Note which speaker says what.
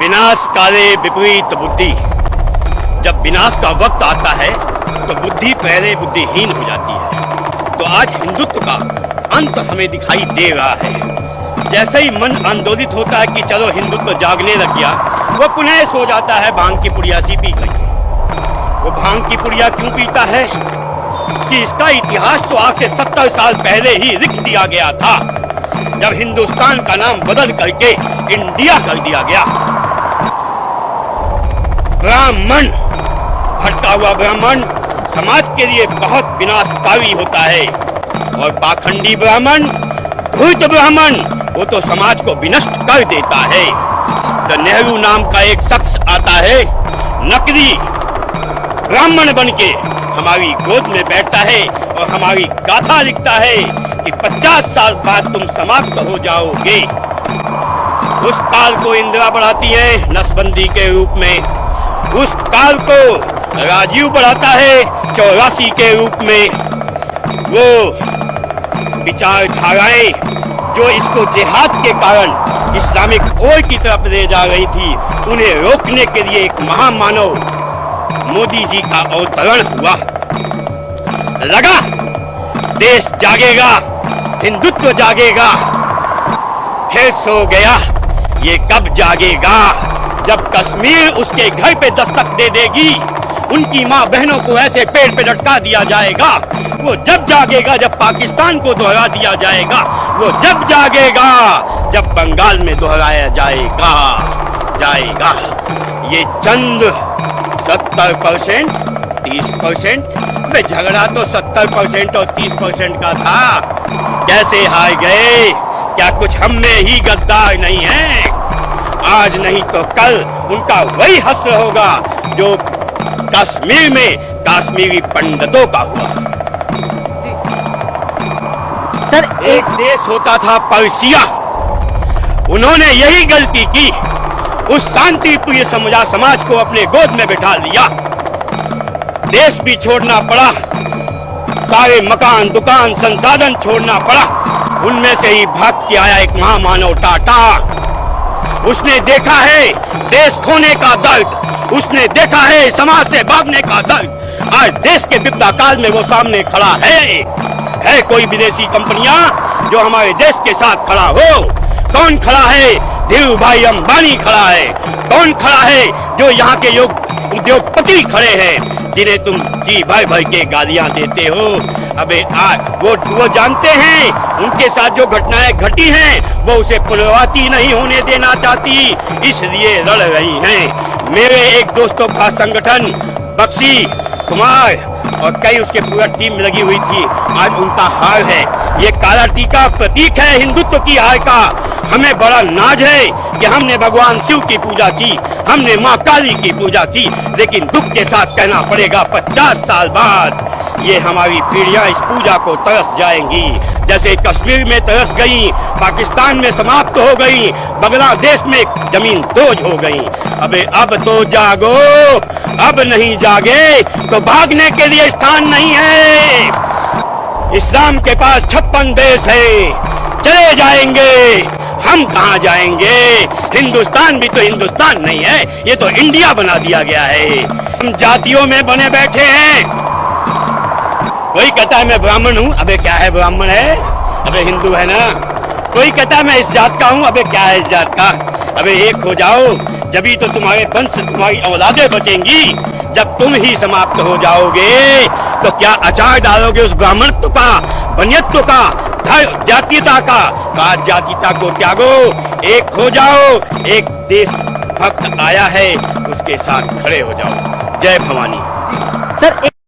Speaker 1: विनाश काले विपरीत बुद्धि। जब विनाश का वक्त आता है तो बुद्धि पहले बुद्धिहीन हो जाती है। तो आज हिंदुत्व का अंत हमें दिखाई दे रहा है। जैसे ही मन आंदोलित होता है कि चलो हिंदुत्व जागने लग गया, वो पुनः सो जाता है भांग की पुड़िया सी पी करके। वो भांग की पुड़िया क्यों पीता है कि इसका इतिहास तो आज से 70 साल पहले ही लिख दिया गया था, जब हिंदुस्तान का नाम बदल करके इंडिया कर दिया गया। ब्राह्मण, भटका हुआ ब्राह्मण समाज के लिए बहुत विनाशकारी होता है, और पाखंडी ब्राह्मण, धूर्त ब्राह्मण, वो तो समाज को विनष्ट कर देता है। तो नेहरू नाम का एक शख्स आता है, नकली ब्राह्मण बनके हमारी गोद में बैठता है और हमारी गाथा लिखता है कि 50 साल बाद तुम समाप्त हो जाओगे। उस काल को इंदिरा बढ़ाती है नसबंदी के रूप में, उस काल को राजीव बढ़ाता है 84 के रूप में। वो विचारधाराएं जो इसको जिहाद के कारण इस्लामिक ओर की तरफ ले जा रही थी, उन्हें रोकने के लिए एक महामानव मोदी जी का अवतरण हुआ। लगा देश जागेगा, हिंदुत्व जागेगा, फिर सो गया। ये कब जागेगा? जब कश्मीर उसके घर पे दस्तक दे देगी, उनकी माँ बहनों को ऐसे पेड़ पे लटका दिया जाएगा। वो जब जागेगा जब पाकिस्तान को दोहरा दिया जाएगा। वो जब जागेगा जब बंगाल में दोहराया जाएगा। ये चंद 70%, 30%, वे झगड़ा तो 70% और 30% का था। कैसे हार गए? क्या कुछ हम में ही गद्दार नहीं है? आज नहीं तो कल उनका वही हश्र होगा जो कश्मीर में कश्मीरी पंडितों का हुआ।
Speaker 2: सर,
Speaker 1: एक देश होता था पर्सिया, उन्होंने यही गलती की, उस शांति प्रिय समाज को अपने गोद में बिठा लिया। देश भी छोड़ना पड़ा, सारे मकान दुकान संसाधन छोड़ना पड़ा। उनमें से ही भाग के आया एक महामानव टाटा। उसने देखा है देश खोने का दर्द, उसने देखा है समाज से भागने का दर्द। आज देश के विपदा काल में वो सामने खड़ा है कोई विदेशी कंपनियां जो हमारे देश के साथ खड़ा हो? कौन खड़ा है? धीरू भाई अंबानी खड़ा है। कौन खड़ा है? जो यहाँ के उद्योगपति खड़े हैं, जिन्हें तुम जी भाई भाई के गालियां देते हो। अबे वो जानते हैं उनके साथ जो घटनाएं घटी हैं, वो उसे पुनरावृत्ति नहीं होने देना चाहती, इसलिए लड़ रही हैं। मेरे एक दोस्तों का संगठन बक्सी कुमार और कई उसके पूरा टीम लगी हुई थी, आज उनका हाल है। ये काला टीका प्रतीक है हिंदुत्व की हार का। हमें बड़ा नाज है कि हमने भगवान शिव की पूजा की, हमने माँ काली की पूजा की, लेकिन दुख के साथ कहना पड़ेगा 50 साल बाद ये हमारी पीढ़ियां इस पूजा को तरस जाएंगी, जैसे कश्मीर में तरस गई, पाकिस्तान में समाप्त हो गई, बांग्लादेश में जमीन दोज हो गई। अबे अब तो जागो, अब नहीं जागे तो भागने के लिए स्थान नहीं है। इस्लाम के पास 56 देश है, चले जाएंगे, हम कहाँ जाएंगे? हिंदुस्तान भी तो हिंदुस्तान नहीं है, ये तो इंडिया बना दिया गया है। हम जातियों में बने बैठे हैं। कोई कहता है मैं ब्राह्मण हूँ, अबे क्या है ब्राह्मण है? अबे हिंदू है ना। कोई कहता है मैं इस जात का हूँ, अबे क्या है इस जात का? अबे एक हो जाओ, जभी तो तुम्हारे वंश तुम्हारी औलादें बचेंगी। जब तुम ही समाप्त हो जाओगे तो क्या अचार डालोगे उस ब्राह्मणत्व का, बनियत्व का, जातीयता का? जातीयता को त्यागो, एक हो जाओ। एक देश भक्त आया है, उसके साथ खड़े हो जाओ। जय भवानी।
Speaker 2: सर